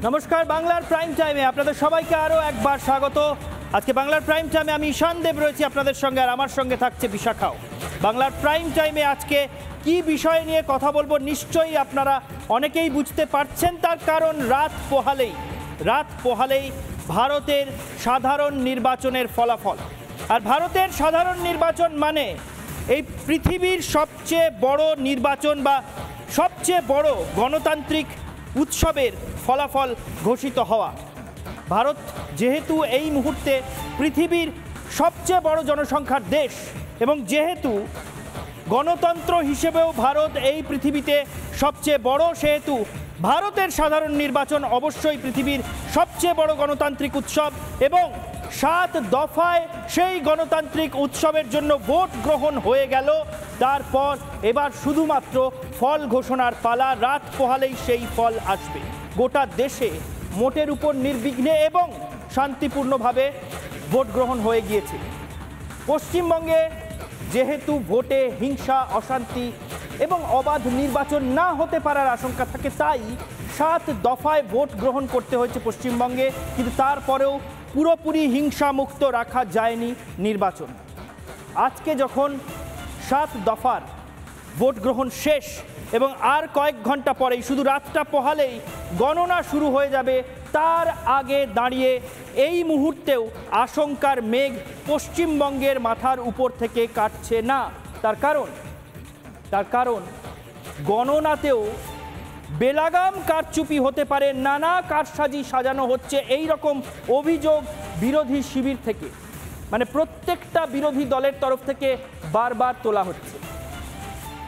নমস্কার, বাংলার প্রাইম টাইমে আপনাদের সবাইকে আরও একবার স্বাগত। আজকে বাংলার প্রাইম টাইমে আমি ঈশান দেব রয়েছি আপনাদের সঙ্গে, আর আমার সঙ্গে থাকছে বিশাখাও। বাংলার প্রাইম টাইমে আজকে কি বিষয় নিয়ে কথা বলবো নিশ্চয়ই আপনারা অনেকেই বুঝতে পারছেন। তার কারণ রাত পোহালেই ভারতের সাধারণ নির্বাচনের ফলাফল। আর ভারতের সাধারণ নির্বাচন মানে এই পৃথিবীর সবচেয়ে বড় নির্বাচন বা সবচেয়ে বড় গণতান্ত্রিক উৎসবের ফলাফল ঘোষিত হওয়া। ভারত যেহেতু এই মুহূর্তে পৃথিবীর সবচেয়ে বড় জনসংখ্যার দেশ এবং যেহেতু গণতন্ত্র হিসেবেও ভারত এই পৃথিবীতে সবচেয়ে বড়, সেহেতু ভারতের সাধারণ নির্বাচন অবশ্যই পৃথিবীর সবচেয়ে বড় গণতান্ত্রিক উৎসব। এবং 7 দফায় সেই গণতান্ত্রিক উৎসবের জন্য ভোট গ্রহণ হয়ে গেল। তারপর এবার শুধুমাত্র ফল ঘোষণার পালা। রাত পোহালেই সেই ফল আসবে। গোটা দেশে মোটের উপর নির্বিঘ্নে এবং শান্তিপূর্ণভাবে ভোট গ্রহণ হয়ে গিয়েছে। পশ্চিমবঙ্গে যেহেতু ভোটে হিংসা, অশান্তি এবং অবাধ নির্বাচন না হতে পারার আশঙ্কা থাকে, তাই 7 দফায় ভোট গ্রহণ করতে হয়েছে পশ্চিমবঙ্গে। কিন্তু তারপরেও পুরোপুরি হিংসামুক্ত রাখা যায়নি নির্বাচন। আজকে যখন 7 দফার ভোট গ্রহণ শেষ এবং আর কয়েক ঘন্টা পরেই, শুধু রাতটা পোহালেই গণনা শুরু হয়ে যাবে, তার আগে দাঁড়িয়ে এই মুহূর্তেও আশঙ্কার মেঘ পশ্চিমবঙ্গের মাথার উপর থেকে কাটছে না। তার কারণ গণনাতেও বেলাগাম কারচুপি হতে পারে, নানা কারসাজি সাজানো হচ্ছে, এই রকম অভিযোগ বিরোধী শিবির থেকে, মানে প্রত্যেকটা বিরোধী দলের তরফ থেকে বারবার তোলা হচ্ছে।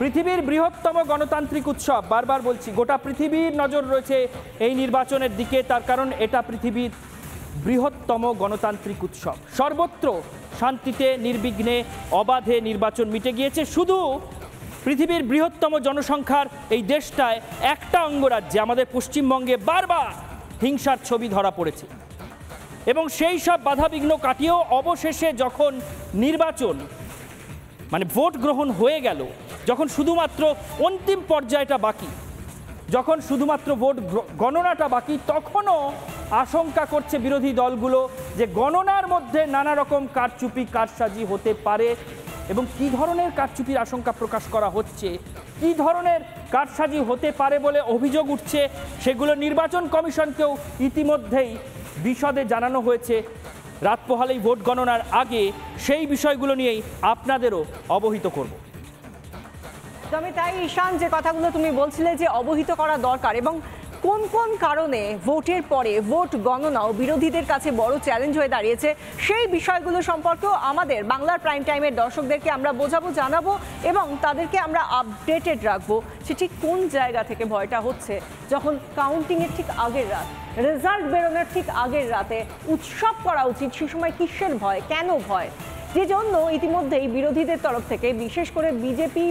পৃথিবীর বৃহত্তম গণতান্ত্রিক উৎসব, বারবার বলছি, গোটা পৃথিবীর নজর রয়েছে এই নির্বাচনের দিকে। তার কারণ এটা পৃথিবীর বৃহত্তম গণতান্ত্রিক উৎসব। সর্বত্র শান্তিতে, নির্বিঘ্নে, অবাধে নির্বাচন মিটে গিয়েছে। শুধু পৃথিবীর বৃহত্তম জনসংখ্যার এই দেশটায় একটা অঙ্গরাজ্যে, আমাদের পশ্চিমবঙ্গে, বারবার হিংসার ছবি ধরা পড়েছে। এবং সেই সব বাধাবিঘ্ন কাটিয়েও অবশেষে যখন নির্বাচন মানে ভোট গ্রহণ হয়ে গেল, যখন শুধুমাত্র অন্তিম পর্যায়টা বাকি, যখন শুধুমাত্র ভোট গণনাটা বাকি, তখনও আশঙ্কা করছে বিরোধী দলগুলো যে গণনার মধ্যে নানা রকম কারচুপি, কারসাজি হতে পারে। এবং কী ধরনের কারচুপির আশঙ্কা প্রকাশ করা হচ্ছে, কী ধরনের কারসাজি হতে পারে বলে অভিযোগ উঠছে, সেগুলো নির্বাচন কমিশনকেও ইতিমধ্যেই বিশদে জানানো হয়েছে। রাত পোহালেই ভোট গণনার আগে সেই বিষয়গুলো নিয়েই আপনাদেরও অবহিত করব। তবে তাই ঈশান, যে কথাগুলো তুমি বলছিলে যে অবহিত করা দরকার, এবং কোন কোন কারণে ভোটের পরে ভোট গণনাও বিরোধীদের কাছে বড় চ্যালেঞ্জ হয়ে দাঁড়িয়েছে, সেই বিষয়গুলো সম্পর্কেও আমাদের বাংলার প্রাইম টাইমের দর্শকদেরকে আমরা বোঝাবো, জানাবো এবং তাদেরকে আমরা আপডেটেড রাখবো। সে ঠিক কোন জায়গা থেকে ভয়টা হচ্ছে, যখন কাউন্টিংয়ের ঠিক আগের রাত, রেজাল্ট বেরোনোর ঠিক আগের রাতে উৎসব করা উচিত, সে সময় কিসের ভয়, কেন ভয়? যে জন্য ইতিমধ্যেই বিরোধীদের তরফ থেকে, বিশেষ করে বিজেপি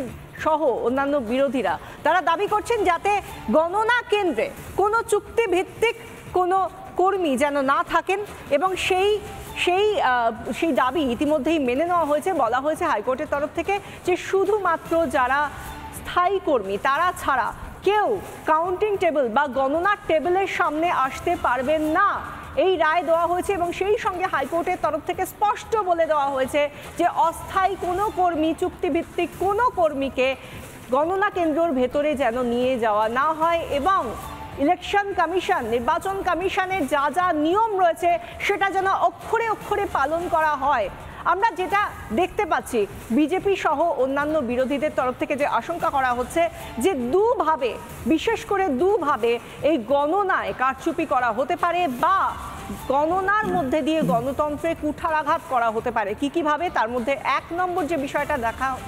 সহ অন্যান্য বিরোধীরা, তারা দাবি করছেন যাতে গণনা কেন্দ্রে কোনো চুক্তিভিত্তিক কোনো কর্মী যেন না থাকেন। এবং সেই দাবি ইতিমধ্যেই মেনে নেওয়া হয়েছে। বলা হয়েছে হাইকোর্টের তরফ থেকে যে শুধুমাত্র যারা স্থায়ী কর্মী তারা ছাড়া কেউ কাউন্টিং টেবিল বা গণনার টেবিলের সামনে আসতে পারবেন না, এই রায় দেওয়া হয়েছে। এবং সেই সঙ্গে হাইকোর্টের তরফ থেকে স্পষ্ট বলে দেওয়া হয়েছে যে অস্থায়ী কোনো কর্মী, চুক্তিভিত্তিক কোনো কর্মীকে গণনা কেন্দ্রের ভেতরে যেন নিয়ে যাওয়া না হয়, এবং ইলেকশন কমিশন, নির্বাচন কমিশনের যা যা নিয়ম রয়েছে সেটা যেন অক্ষরে অক্ষরে পালন করা হয়। আমরা যেটা দেখতে পাচ্ছি, বিজেপি সহ অন্যান্য বিরোধীদের তরফ থেকে যে আশঙ্কা করা হচ্ছে যে দুভাবে, বিশেষ করে দুভাবে এই গণনায় কারচুপি করা হতে পারে বা গণনার মধ্যে দিয়ে গণতন্ত্রে কুঠারাঘাত করা হতে পারে। কিভাবে? তার মধ্যে 1 নম্বর যে বিষয়টা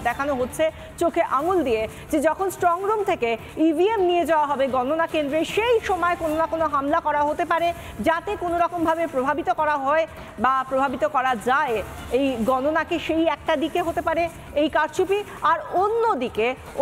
দেখানো হচ্ছে চোখে আঙুল দিয়ে, যে যখন স্ট্রং রুম থেকে ইভিএম নিয়ে যাওয়া হবে গণনা কেন্দ্রে, সেই সময় কোনো না কোনো হামলা করা হতে পারে, যাতে কোনো রকমভাবে প্রভাবিত করা হয় বা প্রভাবিত করা যায় এই গণনাকে সেই একটা দিকে হতে পারে এই কারচুপি, আর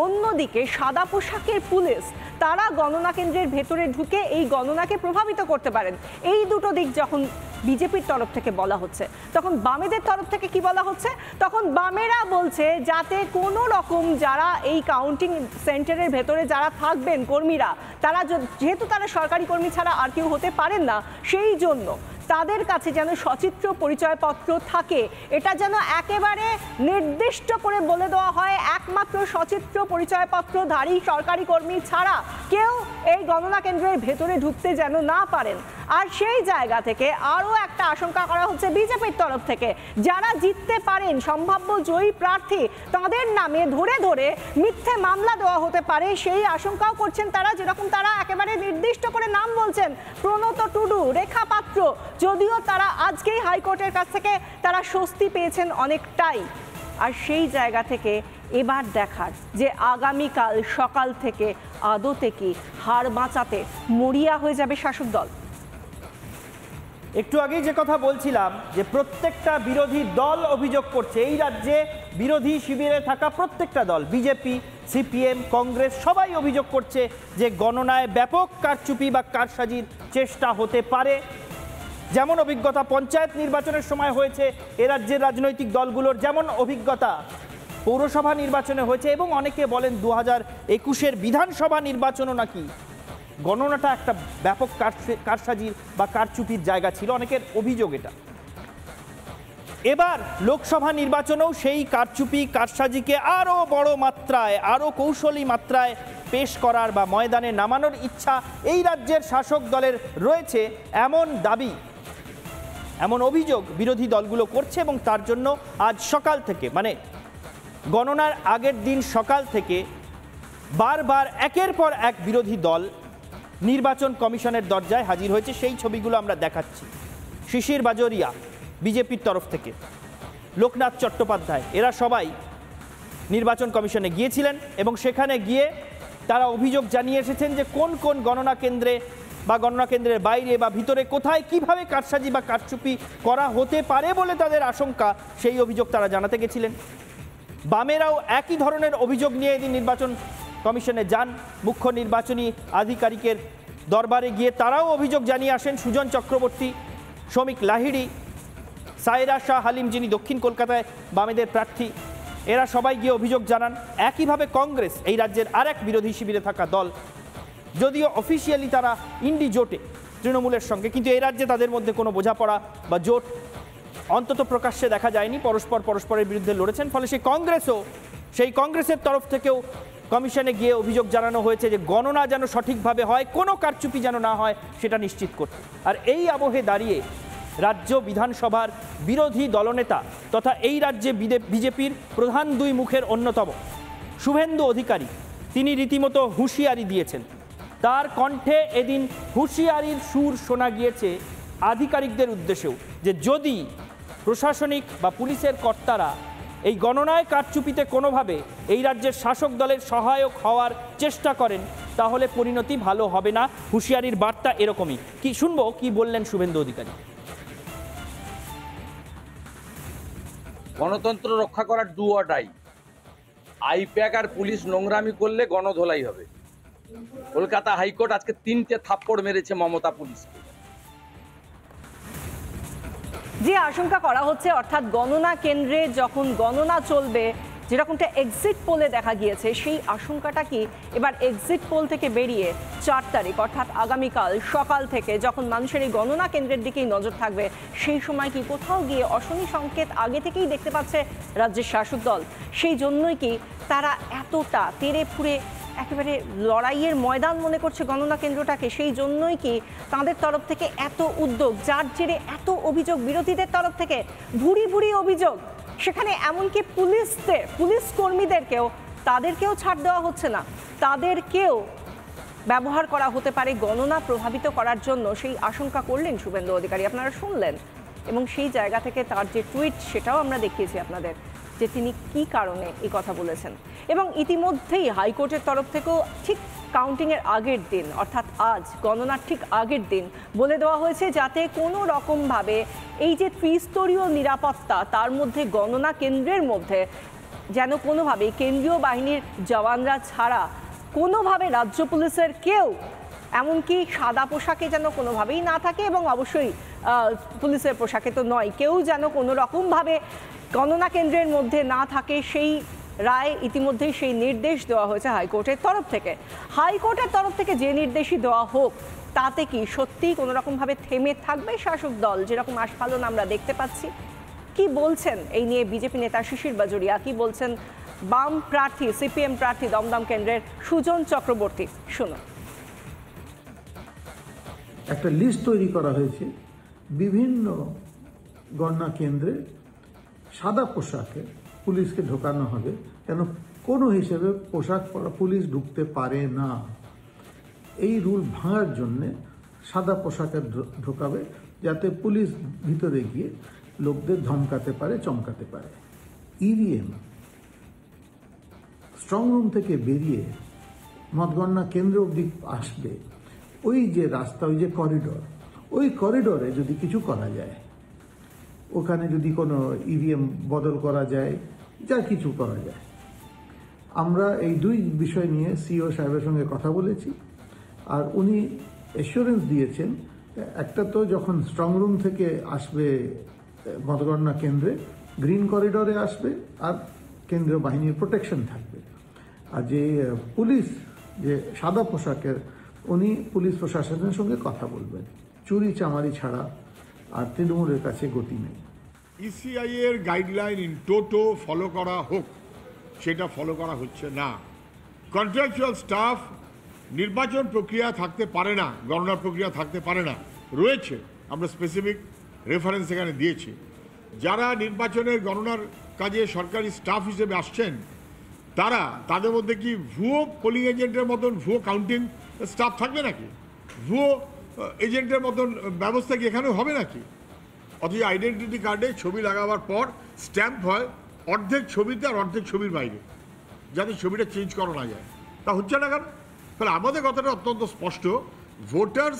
অন্যদিকে সাদা পোশাকের পুলিশ তারা গণনা কেন্দ্রের ভেতরে ঢুকে এই গণনাকে প্রভাবিত করতে পারেন। এই দুটো দিক যখন বিজেপির তরফ থেকে বলা হচ্ছে, তখন বামেদের তরফ থেকে কি বলা হচ্ছে? তখন বামেরা বলছে যাতে কোনো রকম যারা এই কাউন্টিং সেন্টারের ভেতরে যারা থাকবেন কর্মীরা, তারা যেহেতু তারা সরকারি কর্মী ছাড়া আর কেউ হতে পারেন না, সেই জন্য তাদের কাছে যেন সচিত্র পরিচয়পত্র থাকে, এটা যেন একেবারে নির্দিষ্ট করে বলে দেওয়া হয় একমাত্র সচিত্র পরিচয়পত্রধারী সরকারি কর্মী ছাড়া কেউ এই গণনা কেন্দ্রের ভেতরে ঢুকতে যেন না পারেন। আর সেই জায়গা থেকে আরও একটা আশঙ্কা করা হচ্ছে বিজেপির তরফ থেকে, যারা জিততে পারেন সম্ভাব্য জয়ী প্রার্থী তাদের নামে ধরে ধরে মিথ্যে মামলা দেওয়া হতে পারে, সেই আশঙ্কাও করছেন তারা। যেরকম তারা একেবারে নির্দিষ্ট করে নাম বলছেন, প্রণত টুডু, রেখা পাত্র, যদিও তারা আজকেই হাইকোর্টের কাছ থেকে তারা স্বস্তি পেয়েছেন অনেকটাই। আর সেই জায়গা থেকে এবার দেখার যে আগামীকাল সকাল থেকে আদতে কি হার বাঁচাতে মরিয়া হয়ে যাবে শাসক দল। একটু আগেই যে কথা বলছিলাম যে প্রত্যেকটা বিরোধী দল অভিযোগ করছে, এই রাজ্যে বিরোধী শিবিরে থাকা প্রত্যেকটা দল, বিজেপি, সিপিএম, কংগ্রেস, সবাই অভিযোগ করছে যে গণনায় ব্যাপক কারচুপি বা কারসাজির চেষ্টা হতে পারে। যেমন অভিজ্ঞতা পঞ্চায়েত নির্বাচনের সময় হয়েছে এ রাজ্যের রাজনৈতিক দলগুলোর, যেমন অভিজ্ঞতা পৌরসভা নির্বাচনে হয়েছে, এবং অনেকে বলেন 2021-এর বিধানসভা নির্বাচনও নাকি গণনাটা একটা ব্যাপক কারসাজির বা কারচুপির জায়গা ছিল, অনেকের অভিযোগ এটা। এবার লোকসভা নির্বাচনেও সেই কারচুপি কারসাজিকে আরও বড় মাত্রায়, আরও কৌশলী মাত্রায় পেশ করার বা ময়দানে নামানোর ইচ্ছা এই রাজ্যের শাসক দলের রয়েছে, এমন দাবি, এমন অভিযোগ বিরোধী দলগুলো করছে। এবং তার জন্য আজ সকাল থেকে, মানে গণনার আগের দিন সকাল থেকে বারবার একের পর এক বিরোধী দল নির্বাচন কমিশনের দরজায় হাজির হয়েছে। সেই ছবিগুলো আমরা দেখাচ্ছি। শিশির বাজোরিয়া বিজেপির তরফ থেকে, লোকনাথ চট্টোপাধ্যায়, এরা সবাই নির্বাচন কমিশনে গিয়েছিলেন এবং সেখানে গিয়ে তারা অভিযোগ জানিয়ে এসেছেন যে কোন কোন গণনা কেন্দ্রে বা গণনা কেন্দ্রের বাইরে বা ভিতরে কোথায় কিভাবে কারসাজি বা কারচুপি করা হতে পারে বলে তাদের আশঙ্কা, সেই অভিযোগ তারা জানাতে গেছিলেন। বামেরাও একই ধরনের অভিযোগ নিয়ে এদিন নির্বাচন কমিশনে যান। মুখ্য নির্বাচনী আধিকারিকের দরবারে গিয়ে তারাও অভিযোগ জানিয়ে আসেন। সুজন চক্রবর্তী, শ্রমিক লাহিড়ী, সায়রা শাহ হালিম, যিনি দক্ষিণ কলকাতায় বামেদের প্রার্থী, এরা সবাই গিয়ে অভিযোগ জানান। একইভাবে কংগ্রেস, এই রাজ্যের আরেক বিরোধী শিবিরে থাকা দল, যদিও অফিসিয়ালি তারা ইন্ডি জোটে তৃণমূলের সঙ্গে, কিন্তু এই রাজ্যে তাদের মধ্যে কোনো বোঝাপড়া বা জোট অন্তত প্রকাশ্যে দেখা যায়নি, পরস্পরের বিরুদ্ধে লড়েছেন। ফলে সেই কংগ্রেসের তরফ থেকেও কমিশনে গিয়ে অভিযোগ জানানো হয়েছে যে গণনা যেন সঠিকভাবে হয়, কোনো কারচুপি যেন না হয় সেটা নিশ্চিত করতে। আর এই আবহে দাঁড়িয়ে রাজ্য বিধানসভার বিরোধী দলনেতা তথা এই রাজ্যে বিজেপির প্রধান দুই মুখের অন্যতম শুভেন্দু অধিকারী, তিনি রীতিমতো হুঁশিয়ারি দিয়েছেন। তার কণ্ঠে এদিন হুঁশিয়ারির সুর শোনা গিয়েছে আধিকারিকদের উদ্দেশ্যেও, যে যদি প্রশাসনিক বা পুলিশের কর্তারা এই গণনায় কারচুপিতে কোনোভাবে এই রাজ্যের শাসক দলের সহায়ক হওয়ার চেষ্টা করেন তাহলে পরিণতি ভালো হবে না। হুঁশিয়ারির বার্তা এরকমই। কি শুনবো কি বললেন শুভেন্দু অধিকারী। গণতন্ত্র রক্ষা করার ডু অর ডাই। আইপ্যাক আর পুলিশ নোংরামি করলে গণধোলাই হবে। কলকাতা হাইকোর্ট আজকে 3টে থাপ্পড় মেরেছে মমতা পুলিশকে। যে আশঙ্কা করা হচ্ছে, অর্থাৎ গণনা কেন্দ্রে যখন গণনা চলবে, যেরকমটা এক্সিট পোলে দেখা গিয়েছে, সেই আশঙ্কাটা কি এবার এক্সিট পোল থেকে বেরিয়ে 4 তারিখ অর্থাৎ আগামীকাল সকাল থেকে যখন মানুষের এই গণনা কেন্দ্রের দিকেই নজর থাকবে, সেই সময় কি কোথাও গিয়ে অশনি সংকেত আগে থেকেই দেখতে পাচ্ছে রাজ্যের শাসক দল? সেই জন্যই কি তারা এতটা তেড়ে ফুঁড়ে একেবারে লড়াইয়ের ময়দান মনে করছে গণনা কেন্দ্রটাকে? সেই জন্যই কি তাদের তরফ থেকে এত উদ্যোগ, যার জেরে এত অভিযোগ বিরোধীদের তরফ থেকে, ভুরি ভুরি অভিযোগ, সেখানে এমনকি পুলিশ কর্মীদেরকেও তাদেরকেও ছাড় দেওয়া হচ্ছে না, তাদেরকেও ব্যবহার করা হতে পারে গণনা প্রভাবিত করার জন্য, সেই আশঙ্কা করলেন শুভেন্দু অধিকারী, আপনারা শুনলেন। এবং সেই জায়গা থেকে তার যে টুইট সেটাও আমরা দেখিয়েছি আপনাদের, যে তিনি কি কারণে এই কথা বলেছেন। এবং ইতিমধ্যেই হাইকোর্টের তরফ থেকেও ঠিক কাউন্টিংয়ের আগের দিন অর্থাৎ আজ গণনার ঠিক আগের দিন বলে দেওয়া হয়েছে যাতে কোনো রকমভাবে এই যে ত্রিস্তরীয় নিরাপত্তা তার মধ্যে গণনা কেন্দ্রের মধ্যে যেন কোনোভাবে কেন্দ্রীয় বাহিনীর জওয়ানরা ছাড়া কোনোভাবে রাজ্য পুলিশের কেউ এমনকি সাদা পোশাকে যেন কোনোভাবেই না থাকে এবং অবশ্যই পুলিশের পোশাকে তো নয়, কেউ যেন কোনো রকমভাবে গণনা কেন্দ্রের মধ্যে না থাকে সেই রায় ইতিমধ্যেই সেই নির্দেশ দেওয়া হয়েছে হাইকোর্টের তরফ থেকে। হাইকোর্টের তরফ থেকে যে নির্দেশই দেওয়া হোক তাতে কি সত্যিই কোনো রকমভাবে থেমে থাকবে শাসক দল, যেরকম আস্ফালন আমরা দেখতে পাচ্ছি? কি বলছেন এই নিয়ে বিজেপি নেতা শিশির বাজোরিয়া, কি বলছেন বাম প্রার্থী সিপিএম প্রার্থী দমদম কেন্দ্রের সুজন চক্রবর্তী? শুনুন। একটা লিস্ট তৈরি করা হয়েছে বিভিন্ন গণনা কেন্দ্রে সাদা পোশাকে পুলিশকে ঢোকানো হবে, কেন কোনো হিসেবে পোশাক পরা পুলিশ ঢুকতে পারে না। এই রুল ভাঙার জন্যে সাদা পোশাকে ঢোকাবে যাতে পুলিশ ভিতরে গিয়ে লোকদের ধমকাতে পারে, চমকাতে পারে। ইভিএম স্ট্রং রুম থেকে বেরিয়ে মতগণনা কেন্দ্র অবধি আসবে, ওই যে রাস্তা, ওই যে করিডোর, ওই করিডোরে যদি কিছু করা যায়, ওখানে যদি কোনো ইভিএম বদল করা যায়, যা কিছু করা যায়, আমরা এই দুই বিষয় নিয়ে সিও সাহেবের সঙ্গে কথা বলেছি। আর উনি অ্যাসুরেন্স দিয়েছেন, একটা তো যখন স্ট্রং রুম থেকে আসবে মতগণনা কেন্দ্রে, গ্রিন করিডোরে আসবে আর কেন্দ্রীয় বাহিনীর প্রোটেকশন থাকবে। আর যে পুলিশ যে সাদা পোশাকের, উনি পুলিশ প্রশাসনের সঙ্গে কথা বলবেন। চুরি চামারি ছাড়া আর তৃণমূলের কাছে গতি নেই। ইসিআই এর গাইডলাইন ইন টোটো ফলো করা হোক, সেটা ফলো করা হচ্ছে না। কন্ট্রাকচুয়াল স্টাফ নির্বাচন প্রক্রিয়া থাকতে পারে না, গণনা প্রক্রিয়া থাকতে পারে না, রয়েছে, আমরা স্পেসিফিক রেফারেন্স এখানে দিয়েছি। যারা নির্বাচনের গণনার কাজে সরকারি স্টাফ হিসেবে আসছেন, তাদের মধ্যে কি ভুয়ো পোলিং এজেন্টের মতন ভুয়ো কাউন্টিং স্টাফ থাকবে নাকি? ভুয়ো এজেন্টের মতন ব্যবস্থা কি এখানে হবে নাকি? অথচ আইডেন্টিটি কার্ডে ছবি লাগাবার পর স্ট্যাম্প হয় অর্ধেক ছবিতে আর অর্ধেক ছবির বাইরে, যাতে ছবিটা চেঞ্জ করা না যায়। তা হচ্ছে না কেন? তাহলে আমাদের কথাটা অত্যন্ত স্পষ্ট। ভোটার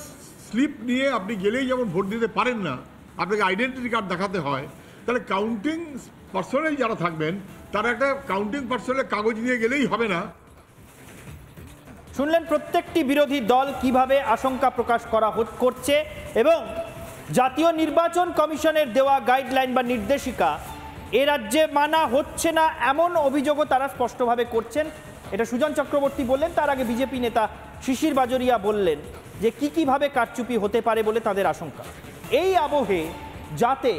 স্লিপ নিয়ে আপনি গেলেই যেমন ভোট দিতে পারেন না, আপনাকে আইডেন্টিটি কার্ড দেখাতে হয়, তাহলে কাউন্টিং পার্সোনাল যারা থাকবেন তারা একটা কাউন্টিং পার্সোনালের কাগজ নিয়ে গেলেই হবে না। শুনলেন প্রত্যেকটি বিরোধী দল কিভাবে আশঙ্কা প্রকাশ করছে এবং জাতীয় নির্বাচন কমিশনের দেওয়া গাইডলাইন বা নির্দেশিকা এ রাজ্যে মানা হচ্ছে না, এমন অভিযোগও তারা স্পষ্টভাবে করছেন। এটা সুজন চক্রবর্তী বললেন। তার আগে বিজেপি নেতা শিশির বাজোরিয়া বললেন যে কিভাবে কারচুপি হতে পারে বলে তাদের আশঙ্কা। এই আবহে যাতে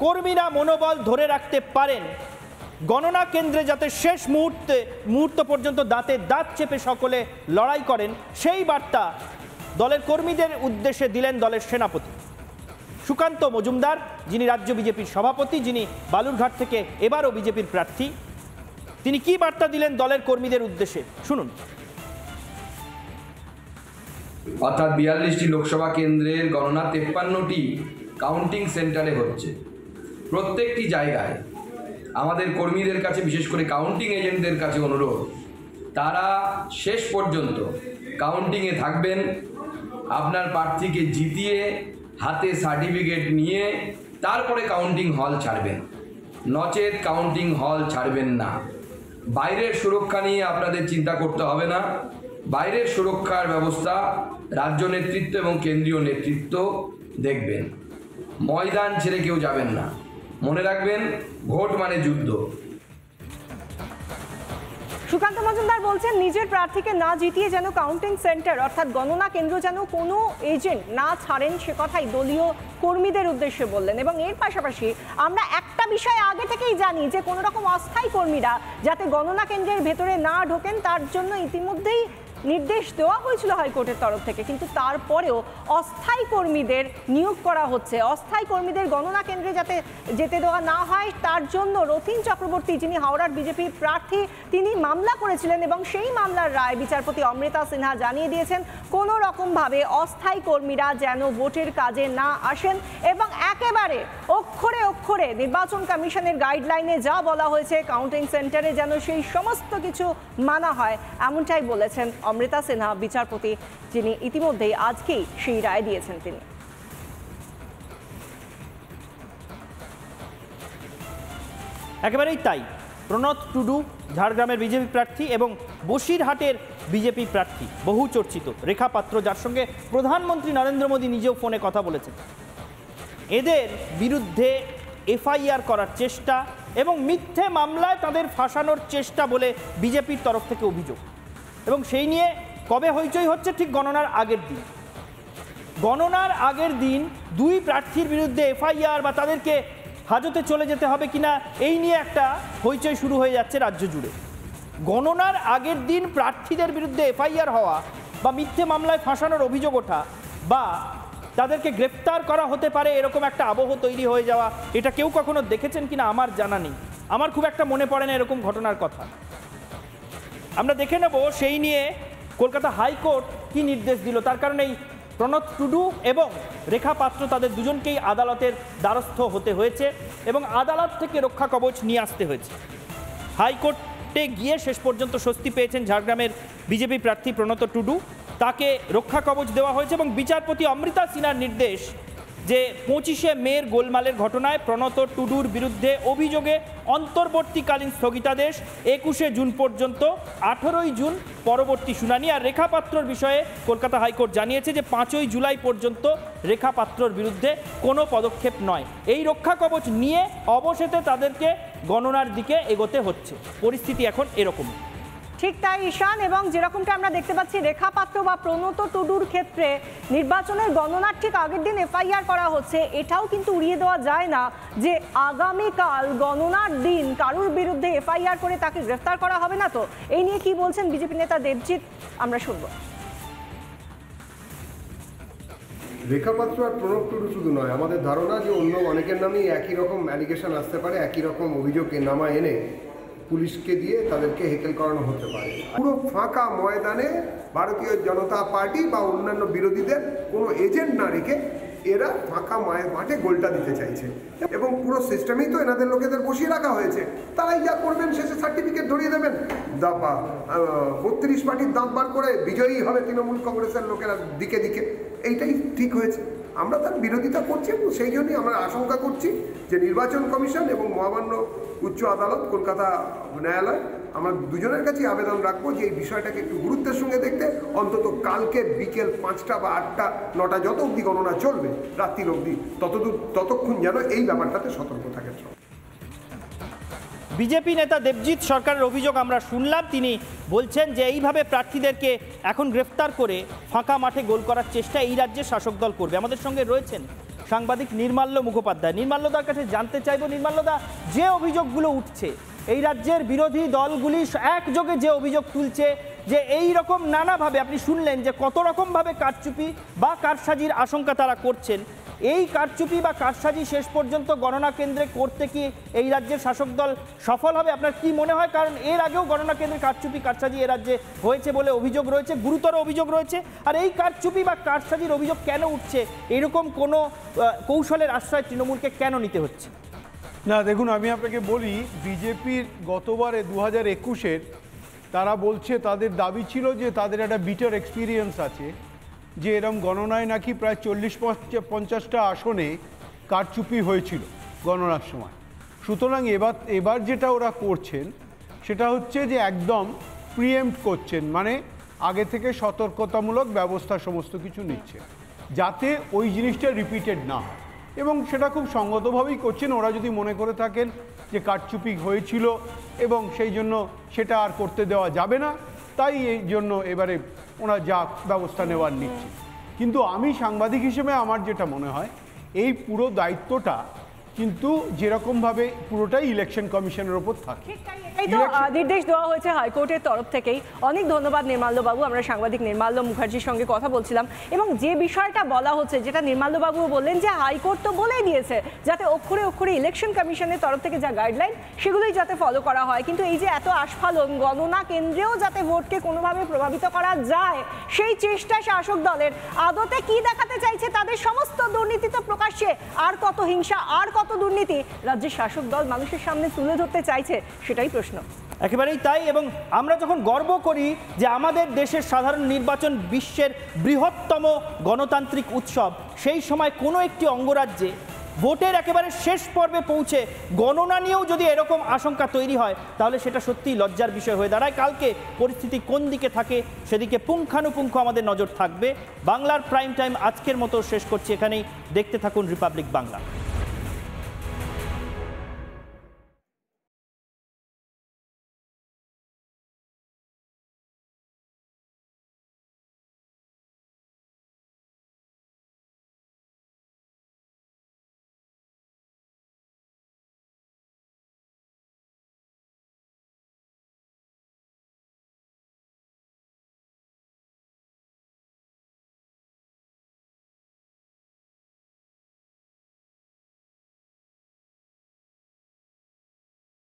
কর্মীরা মনোবল ধরে রাখতে পারেন, গণনা কেন্দ্রে যাতে শেষ মুহূর্ত পর্যন্ত দাঁতে দাঁত চেপে সকলে লড়াই করেন, সেই বার্তা দলের কর্মীদের উদ্দেশ্যে দিলেন দলের সেনাপতি সুকান্ত মজুমদার, যিনি রাজ্য বিজেপির সভাপতি, যিনি বালুরঘাট থেকে এবারও বিজেপির প্রার্থী। তিনি কি বার্তা দিলেন দলের কর্মীদের উদ্দেশ্যে শুনুন। অর্থাৎ 42টি লোকসভা কেন্দ্রের গণনা 53টি কাউন্টিং সেন্টারে হচ্ছে। প্রত্যেকটি জায়গায় আমাদের কর্মীদের কাছে, বিশেষ করে কাউন্টিং এজেন্টদের কাছে অনুরোধ, তারা শেষ পর্যন্ত কাউন্টিংয়ে থাকবেন। আপনার প্রার্থীকে জিতিয়ে হাতে সার্টিফিকেট নিয়ে তারপরে কাউন্টিং হল ছাড়বেন, নচেত কাউন্টিং হল ছাড়বেন না। বাইরের সুরক্ষা নিয়ে আপনাদের চিন্তা করতে হবে না। বাইরের সুরক্ষার ব্যবস্থা রাজ্য নেতৃত্ব এবং কেন্দ্রীয় নেতৃত্ব দেখবেন। ময়দান ছেড়ে কেউ যাবেন না। মনে রাখবেন, ভোট মানে যুদ্ধ। সুকান্ত মজুমদার বলছেন নিজের প্রার্থীকে না জিতিয়ে যেন কাউন্টিং সেন্টার অর্থাৎ গণনা কেন্দ্র যেন কোনো এজেন্ট না ছাড়েন, সে কথাই দলীয় কর্মীদের উদ্দেশ্যে বললেন। এবং এর পাশাপাশি আমরা একটা বিষয় আগে থেকেই জানি যে কোনো রকম অস্থায়ী কর্মীরা যাতে গণনা কেন্দ্রের ভেতরে না ঢোকেন, তার জন্য ইতিমধ্যেই নির্দেশ দেওয়া হয়েছিল হাইকোর্টের তরফ থেকে। কিন্তু তারপরেও অস্থায়ী কর্মীদের নিয়োগ করা হচ্ছে। অস্থায়ী কর্মীদের গণনা কেন্দ্রে যাতে যেতে দেওয়া না হয় তার জন্য রথীন চক্রবর্তী, যিনি হাওড়ার বিজেপি প্রার্থী, তিনি মামলা করেছিলেন এবং সেই মামলার রায় বিচারপতি অমৃতা সিনহা জানিয়ে দিয়েছেন কোনো রকমভাবে অস্থায়ী কর্মীরা যেন ভোটের কাজে না আসেন এবং একেবারে অক্ষরে অক্ষরে নির্বাচন কমিশনের গাইডলাইনে যা বলা হয়েছে কাউন্টিং সেন্টারে যেন সেই সমস্ত কিছু মানা হয়, এমনটাই বলেছেন অমৃতা সিনহা বিচারপতি, যিনি ইতিমধ্যেই আজকেই সেই রায় দিয়েছেন তিনি। একেবারেই তাই। প্রণত টুডু ঝাড়গ্রামের বিজেপি প্রার্থী এবং বসিরহাটের বিজেপি প্রার্থী বহু চর্চিত রেখা পাত্র, যার সঙ্গে প্রধানমন্ত্রী নরেন্দ্র মোদী নিজেও ফোনে কথা বলেছেন, এদের বিরুদ্ধে এফআইআর করার চেষ্টা এবং মিথ্যে মামলায় তাদের ফাঁসানোর চেষ্টা বলে বিজেপির তরফ থেকে অভিযোগ। এবং সেই নিয়ে কবে হইচই হচ্ছে? ঠিক গণনার আগের দিন। গণনার আগের দিন দুই প্রার্থীর বিরুদ্ধে এফআইআর বা তাদেরকে হাজতে চলে যেতে হবে কিনা এই নিয়ে একটা হইচই শুরু হয়ে যাচ্ছে রাজ্য জুড়ে। গণনার আগের দিন প্রার্থীদের বিরুদ্ধে এফআইআর হওয়া বা মিথ্যে মামলায় ফাঁসানোর অভিযোগ ওঠা বা তাদেরকে গ্রেফতার করা হতে পারে এরকম একটা আবহ তৈরি হয়ে যাওয়া, এটা কেউ কখনো দেখেছেন কিনা আমার জানা নেই। আমার খুব একটা মনে পড়ে না এরকম ঘটনার কথা। আমরা দেখে নেব সেই নিয়ে কলকাতা হাইকোর্ট কি নির্দেশ দিল। তার কারণেই প্রণত টুডু এবং রেখা পাত্র তাদের দুজনকেই আদালতের দ্বারস্থ হতে হয়েছে এবং আদালত থেকে রক্ষা কবচ নিয়ে আসতে হয়েছে। হাইকোর্টে গিয়ে শেষ পর্যন্ত স্বস্তি পেয়েছেন ঝাড়গ্রামের বিজেপি প্রার্থী প্রণত টুডু, তাকে রক্ষা কবচ দেওয়া হয়েছে এবং বিচারপতি অমৃতা সিনহার নির্দেশ যে 25শে মের গোলমালের ঘটনায় প্রণত টুডুর বিরুদ্ধে অভিযোগে অন্তর্বর্তীকালীন স্থগিতাদেশ 21শে জুন পর্যন্ত, 18ই জুন পরবর্তী শুনানি। আর রেখা পাত্রর বিষয়ে কলকাতা হাইকোর্ট জানিয়েছে যে 5ই জুলাই পর্যন্ত রেখা পাত্রর বিরুদ্ধে কোনো পদক্ষেপ নয়। এই রক্ষা কবচ নিয়ে অবশেষে তাদেরকে গণনার দিকে এগোতে হচ্ছে। পরিস্থিতি এখন এরকম। ঠিক তাই ঈশান, এবং যেরকমটা আমরা দেখতে পাচ্ছি রেখা পাত্র বা প্রণত টুডুর ক্ষেত্রে নির্বাচনের গণনার ঠিক আগের দিন এফআইআর করা হচ্ছে, এটাও কিন্তু উড়িয়ে দেওয়া যায় না যে আগামীকাল গণনার দিন কারুর বিরুদ্ধে এফআইআর করে তাকে গ্রেফতার করা হবে না। তো এই নিয়ে কি বলছেন বিজেপি নেতা দেবজিৎ, আমরা শুনবো। রেখা পাত্র আর প্রণব টুডু শুধু নয়, আমাদের ধারণা যে অন্য অনেকের নামেই একই রকম অ্যালিগেশন আসতে পারে, একই রকম অভিযোগের নামা এনে পুলিশকে দিয়ে তাদেরকে হেকেল করানো হতে পারে। পুরো ফাঁকা ময়দানে ভারতীয় জনতা পার্টি বা অন্যান্য বিরোধীদের কোনো এজেন্ট না রেখে এরা ফাঁকা মাঠে গোলটা দিতে চাইছে এবং পুরো সিস্টেমেই তো এনাদের লোকেদের বসিয়ে রাখা হয়েছে। তারাই যা করবেন, শেষে সার্টিফিকেট ধরিয়ে দেবেন, 32 পার্টির দাঁত বার করে বিজয়ী হবে তৃণমূল কংগ্রেসের লোকেরা দিকে দিকে। এইটাই ঠিক হয়েছে। আমরা তার বিরোধিতা করছি এবং সেই জন্যই আমরা আশঙ্কা করছি যে নির্বাচন কমিশন এবং মহামান্য উচ্চ আদালত কলকাতা ন্যায়ালয়, আমরা দুজনের কাছেই আবেদন রাখবো যে এই বিষয়টাকে একটু গুরুত্বের সঙ্গে দেখতে, অন্তত কালকে বিকেল 5টা বা 8টা 9টা যত অবধি গণনা চলবে রাত্রির অবধি ততক্ষণ যেন এই ব্যাপারটাতে সতর্ক থাকে। বিজেপি নেতা দেবজিৎ সরকারের অভিযোগ আমরা শুনলাম। তিনি বলছেন যে এইভাবে প্রার্থীদেরকে এখন গ্রেফতার করে ফাঁকা মাঠে গোল করার চেষ্টা এই রাজ্যের শাসক দল করবে। আমাদের সঙ্গে রয়েছেন সাংবাদিক নির্মাল্য মুখোপাধ্যায়। নির্মাল্যদার কাছে জানতে চাইব, নির্মাল্যদা, যে অভিযোগগুলো উঠছে এই রাজ্যের বিরোধী দলগুলি একযোগে যে অভিযোগ তুলছে যে এই রকম নানাভাবে, আপনি শুনলেন যে কত রকমভাবে কারচুপি বা কারসাজির আশঙ্কা তারা করছেন, এই কারচুপি বা কারসাজি শেষ পর্যন্ত গণনা কেন্দ্রে করতে কি এই রাজ্যের শাসক দল সফল হবে? আপনার কি মনে হয়? কারণ এর আগেও গণনা কেন্দ্রে কারচুপি কারসাজি এ রাজ্যে হয়েছে বলে অভিযোগ রয়েছে, গুরুতর অভিযোগ রয়েছে। আর এই কারচুপি বা কারসাজির অভিযোগ কেন উঠছে? এরকম কোনো কৌশলের আশ্রয় তৃণমূলকে কেন নিতে হচ্ছে? না দেখুন, আমি আপনাকে বলি, বিজেপির গতবারে 2021-এর তারা বলছে, তাদের দাবি ছিল যে তাদের একটা বিটার এক্সপিরিয়েন্স আছে, যে এরম গণনায় নাকি প্রায় 40-50টা আসনে কারচুপি হয়েছিল গণনার সময়। সুতরাং এবার যেটা ওরা করছেন সেটা হচ্ছে যে একদম প্রিএম্প্ট করছেন, মানে আগে থেকে সতর্কতামূলক ব্যবস্থা সমস্ত কিছু নিচ্ছে যাতে ওই জিনিসটা রিপিটেড না হয়, এবং সেটা খুব সঙ্গতভাবেই করছেন। ওরা যদি মনে করে থাকেন যে কারচুপি হয়েছিল এবং সেই জন্য সেটা আর করতে দেওয়া যাবে না, তাই এই জন্য এবারে ওরা যা ব্যবস্থা নেওয়ার নিচ্ছে। কিন্তু আমি সাংবাদিক হিসেবে আমার যেটা মনে হয়, এই পুরো দায়িত্বটা কিন্তু যেরকমভাবে পুরোটাই ইলেকশন কমিশনের ওপর থাকে। এই তো নির্দেশ দেওয়া হয়েছে হাইকোর্টের তরফ থেকেই। অনেক ধন্যবাদ নির্মাল্য বাবু। আমরা সাংবাদিক নির্মাল্য মুখার্জির সঙ্গে কথা বলছিলাম এবং যে বিষয়টা বলা হচ্ছে, যেটা নির্মাল্য বাবু বললেন যে হাইকোর্ট তো বলেই দিয়েছে যাতে অক্ষরে অক্ষরে ইলেকশন কমিশনের তরফ থেকে যা গাইডলাইন সেগুলোই যাতে ফলো করা হয়, কিন্তু এই যে এত আস্ফালন, গণনা কেন্দ্রেও যাতে ভোটকে কোনোভাবে প্রভাবিত করা যায় সেই চেষ্টা শাসক দলের, আদতে কি দেখাতে চাইছে? তাদের সমস্ত দুর্নীতি তো প্রকাশ্যে, আর কত হিংসা, আর কত দুর্নীতি রাজ্যের শাসক দল মানুষের সামনে তুলে ধরতে চাইছে, সেটাই প্রশ্ন। একেবারেই তাই। এবং আমরা যখন গর্ব করি যে আমাদের দেশের সাধারণ নির্বাচন বিশ্বের বৃহত্তম গণতান্ত্রিক উৎসব, সেই সময় কোনো একটি অঙ্গরাজ্যে ভোটের একেবারে শেষ পর্বে পৌঁছে গণনা নিয়েও যদি এরকম আশঙ্কা তৈরি হয় তাহলে সেটা সত্যিই লজ্জার বিষয় হয়ে দাঁড়ায়। কালকে পরিস্থিতি কোন দিকে থাকে সেদিকে পুঙ্খানুপুঙ্খ আমাদের নজর থাকবে। বাংলার প্রাইম টাইম আজকের মতো শেষ করছি এখানেই। দেখতে থাকুন রিপাবলিক বাংলা।